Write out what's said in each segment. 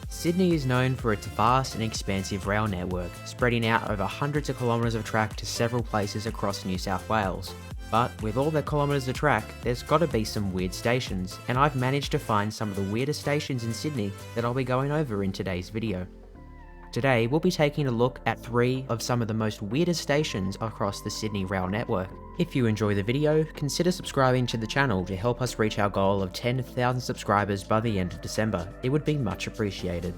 Sydney is known for its vast and expansive rail network, spreading out over hundreds of kilometres of track to several places across New South Wales. But with all the kilometres of track, there's got to be some weird stations, and I've managed to find some of the weirdest stations in Sydney that I'll be going over in today's video. Today, we'll be taking a look at 3 of some of the most weirdest stations across the Sydney rail network. If you enjoy the video, consider subscribing to the channel to help us reach our goal of 10,000 subscribers by the end of December. It would be much appreciated.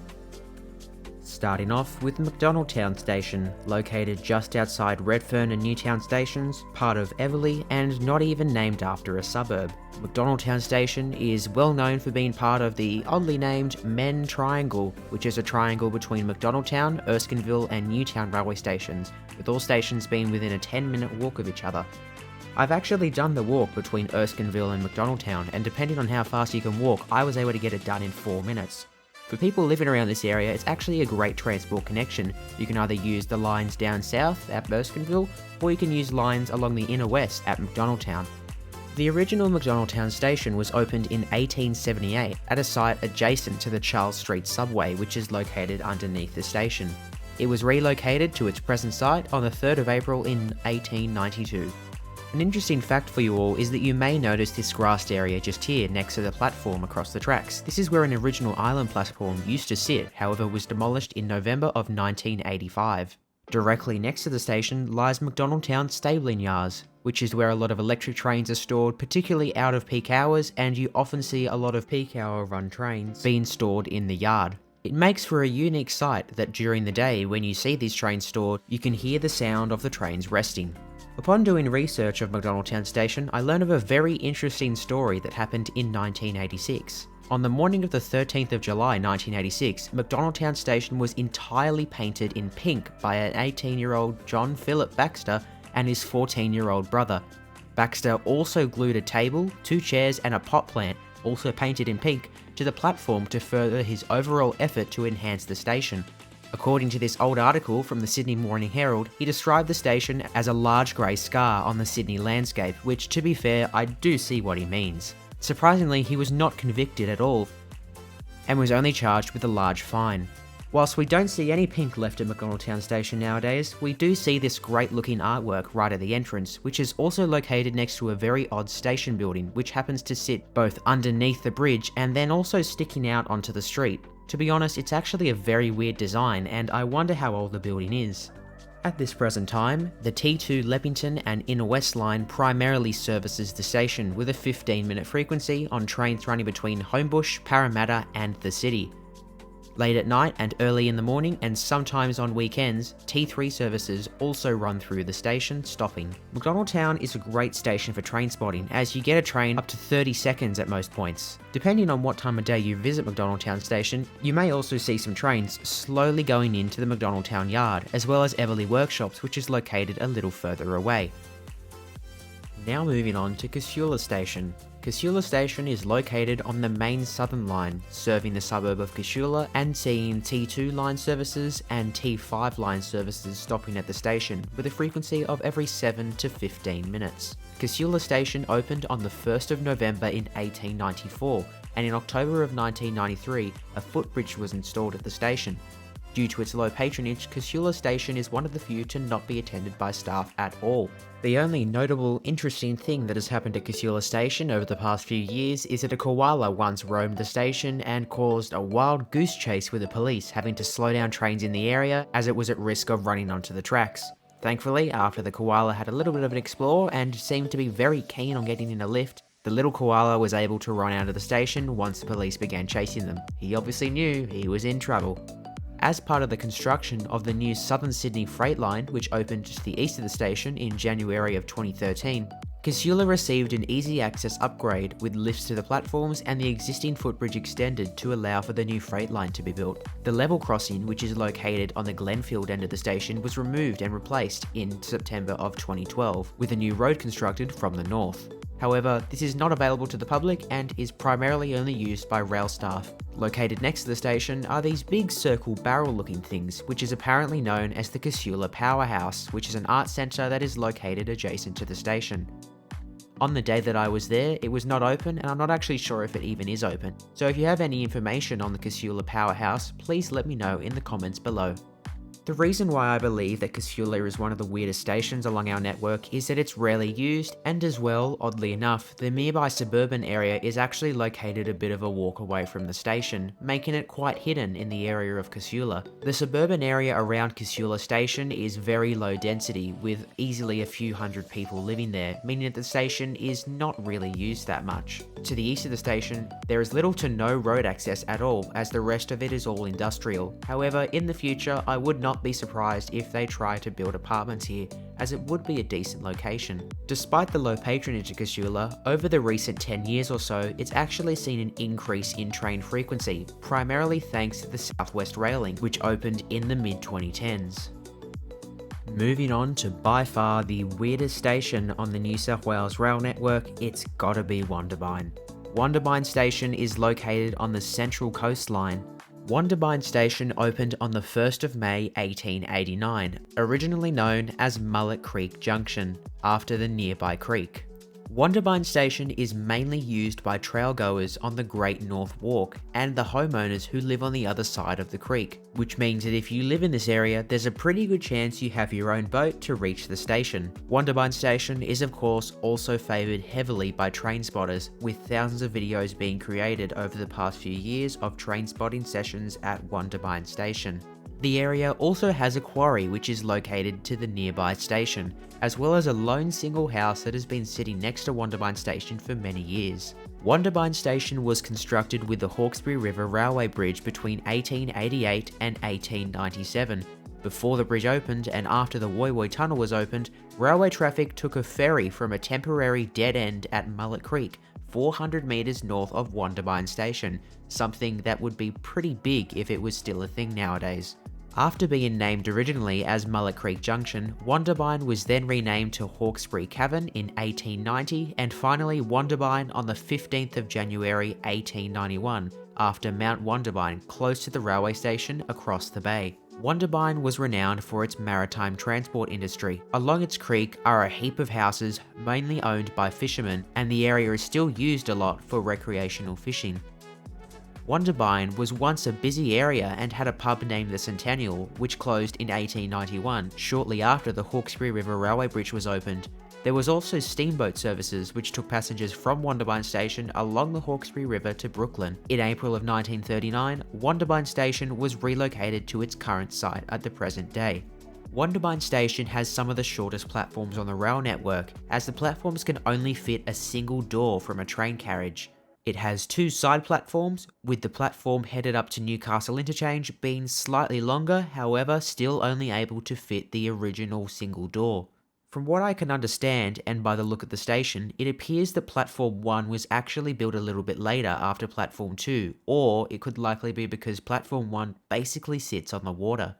Starting off with Macdonaldtown Station, located just outside Redfern and Newtown stations, part of Everleigh and not even named after a suburb. Macdonaldtown Station is well known for being part of the oddly named Men Triangle, which is a triangle between Macdonaldtown, Erskineville and Newtown railway stations, with all stations being within a 10-minute walk of each other. I've actually done the walk between Erskineville and Macdonaldtown, and depending on how fast you can walk, I was able to get it done in 4 minutes. For people living around this area, it's actually a great transport connection. You can either use the lines down south at Erskineville, or you can use lines along the inner west at Macdonaldtown. The original Macdonaldtown Station was opened in 1878 at a site adjacent to the Charles Street subway, which is located underneath the station. It was relocated to its present site on the 3rd of April in 1892. An interesting fact for you all is that you may notice this grassed area just here next to the platform across the tracks. This is where an original island platform used to sit, however was demolished in November of 1985. Directly next to the station lies Macdonaldtown Stabling Yards, which is where a lot of electric trains are stored, particularly out of peak hours, and you often see a lot of peak hour run trains being stored in the yard. It makes for a unique sight that during the day when you see these trains stored, you can hear the sound of the trains resting. Upon doing research of Macdonaldtown Station, I learned of a very interesting story that happened in 1986. On the morning of the 13th of July 1986, Macdonaldtown Station was entirely painted in pink by an 18-year-old John Philip Baxter and his 14-year-old brother. Baxter also glued a table, 2 chairs and a pot plant, also painted in pink, to the platform to further his overall effort to enhance the station. According to this old article from the Sydney Morning Herald, he described the station as a large grey scar on the Sydney landscape, which, to be fair, I do see what he means. Surprisingly, he was not convicted at all, and was only charged with a large fine. Whilst we don't see any pink left at Macdonaldtown Station nowadays, we do see this great looking artwork right at the entrance, which is also located next to a very odd station building, which happens to sit both underneath the bridge and then also sticking out onto the street. To be honest, it's actually a very weird design, and I wonder how old the building is. At this present time, the T2 Leppington and Inner West line primarily services the station with a 15-minute frequency on trains running between Homebush, Parramatta and the city. Late at night and early in the morning, and sometimes on weekends, T3 services also run through the station, stopping. Macdonaldtown is a great station for train spotting, as you get a train up to 30 seconds at most points. Depending on what time of day you visit Macdonaldtown Station, you may also see some trains slowly going into the Macdonaldtown yard, as well as Everleigh Workshops, which is located a little further away. Now moving on to Casula Station. Casula Station is located on the main southern line, serving the suburb of Casula and seeing T2 line services and T5 line services stopping at the station with a frequency of every 7 to 15 minutes. Casula Station opened on the 1st of November in 1894, and in October of 1993 a footbridge was installed at the station. Due to its low patronage, Casula Station is one of the few to not be attended by staff at all. The only notable interesting thing that has happened at Casula Station over the past few years is that a koala once roamed the station and caused a wild goose chase with the police, having to slow down trains in the area as it was at risk of running onto the tracks. Thankfully, after the koala had a little bit of an explore and seemed to be very keen on getting in a lift, the little koala was able to run out of the station once the police began chasing them. He obviously knew he was in trouble. As part of the construction of the new Southern Sydney Freight Line, which opened to the east of the station in January of 2013, Casula received an easy access upgrade with lifts to the platforms and the existing footbridge extended to allow for the new freight line to be built. The level crossing, which is located on the Glenfield end of the station, was removed and replaced in September of 2012, with a new road constructed from the north. However, this is not available to the public and is primarily only used by rail staff. Located next to the station are these big circle barrel looking things, which is apparently known as the Casula Powerhouse, which is an art centre that is located adjacent to the station. On the day that I was there, it was not open, and I'm not actually sure if it even is open. So if you have any information on the Casula powerhouse, please let me know in the comments below. The reason why I believe that Casula is one of the weirdest stations along our network is that it's rarely used, and as well, oddly enough, the nearby suburban area is actually located a bit of a walk away from the station, making it quite hidden in the area of Casula. The suburban area around Casula Station is very low density, with easily a few hundred people living there, meaning that the station is not really used that much. To the east of the station, there is little to no road access at all, as the rest of it is all industrial. However, in the future, I would not be surprised if they try to build apartments here, as it would be a decent location. Despite the low patronage of Casula, over the recent 10 years or so, it's actually seen an increase in train frequency, primarily thanks to the Southwest Railing, which opened in the mid-2010s. Moving on to by far the weirdest station on the New South Wales rail network, it's gotta be Wondabyne. Wondabyne Station is located on the Central Coastline. Wondabyne Station opened on the 1st of May 1889, originally known as Mullet Creek Junction, after the nearby creek. Wondabyne Station is mainly used by trailgoers on the Great North Walk and the homeowners who live on the other side of the creek, which means that if you live in this area, there's a pretty good chance you have your own boat to reach the station. Wondabyne Station is of course also favoured heavily by train spotters, with thousands of videos being created over the past few years of train spotting sessions at Wondabyne Station. The area also has a quarry which is located to the nearby station, as well as a lone single house that has been sitting next to Wondabyne Station for many years. Wondabyne Station was constructed with the Hawkesbury River Railway Bridge between 1888 and 1897. Before the bridge opened and after the Woy Woy Tunnel was opened, railway traffic took a ferry from a temporary dead end at Mullet Creek, 400 metres north of Wondabyne Station, something that would be pretty big if it was still a thing nowadays. After being named originally as Mullet Creek Junction, Wondabyne was then renamed to Hawkesbury Cavern in 1890 and finally Wondabyne on the 15th of January 1891, after Mount Wondabyne close to the railway station across the bay. Wondabyne was renowned for its maritime transport industry. Along its creek are a heap of houses mainly owned by fishermen, and the area is still used a lot for recreational fishing. Wondabyne was once a busy area and had a pub named the Centennial, which closed in 1891, shortly after the Hawkesbury River Railway Bridge was opened. There was also steamboat services which took passengers from Wondabyne Station along the Hawkesbury River to Brooklyn. In April of 1939, Wondabyne Station was relocated to its current site at the present day. Wondabyne Station has some of the shortest platforms on the rail network, as the platforms can only fit a single door from a train carriage. It has two side platforms, with the platform headed up to Newcastle Interchange being slightly longer, however still only able to fit the original single door. From what I can understand, and by the look at the station, it appears that Platform 1 was actually built a little bit later after Platform 2, or it could likely be because Platform 1 basically sits on the water.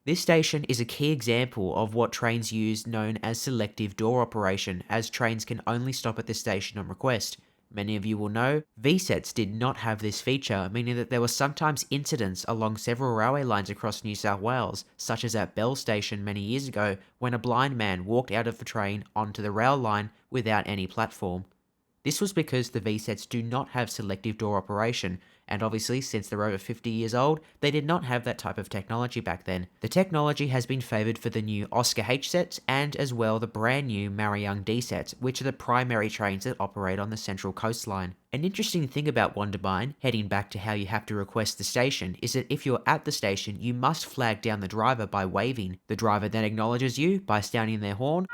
This station is a key example of what trains use known as selective door operation, as trains can only stop at this station on request. Many of you will know, VSETs did not have this feature, meaning that there were sometimes incidents along several railway lines across New South Wales, such as at Bell Station many years ago, when a blind man walked out of the train onto the rail line without any platform. This was because the VSETs do not have selective door operation, and obviously since they're over 50 years old, they did not have that type of technology back then. The technology has been favoured for the new Oscar H sets and as well the brand new Marayung D sets, which are the primary trains that operate on the Central Coastline. An interesting thing about Wondabyne, heading back to how you have to request the station, is that if you're at the station, you must flag down the driver by waving. The driver then acknowledges you by sounding their horn,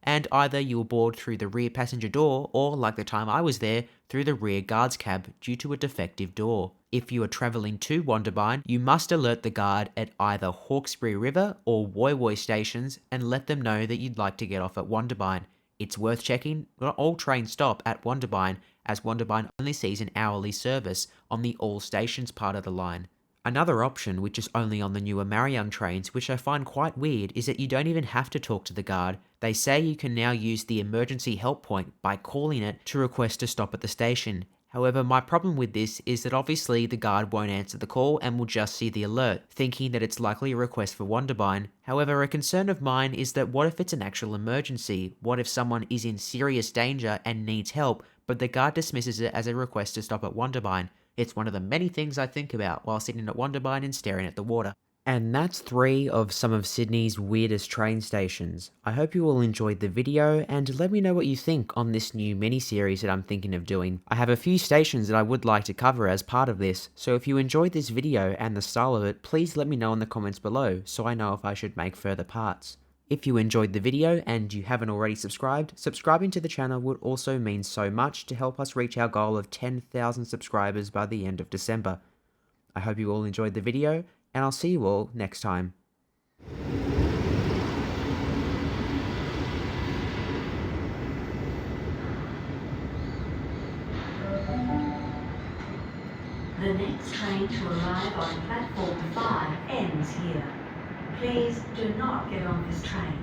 and either you'll board through the rear passenger door or, like the time I was there, through the rear guard's cab due to a defective door. If you are travelling to Wondabyne, you must alert the guard at either Hawkesbury River or Woy Woy stations and let them know that you'd like to get off at Wondabyne. It's worth checking, not all trains stop at Wondabyne, as Wondabyne only sees an hourly service on the all stations part of the line. Another option, which is only on the newer Marion trains, which I find quite weird, is that you don't even have to talk to the guard. They say you can now use the emergency help point by calling it to request to stop at the station. However, my problem with this is that obviously the guard won't answer the call and will just see the alert, thinking that it's likely a request for Wondabyne. However, a concern of mine is that what if it's an actual emergency? What if someone is in serious danger and needs help, but the guard dismisses it as a request to stop at Wondabyne? It's one of the many things I think about while sitting at Wondabyne and staring at the water. And that's 3 of some of Sydney's weirdest train stations. I hope you all enjoyed the video, and let me know what you think on this new mini-series that I'm thinking of doing. I have a few stations that I would like to cover as part of this, so if you enjoyed this video and the style of it, please let me know in the comments below so I know if I should make further parts. If you enjoyed the video and you haven't already subscribed, subscribing to the channel would also mean so much to help us reach our goal of 10,000 subscribers by the end of December. I hope you all enjoyed the video, and I'll see you all next time. The next train to arrive on platform 5 ends here. Please do not get on this train.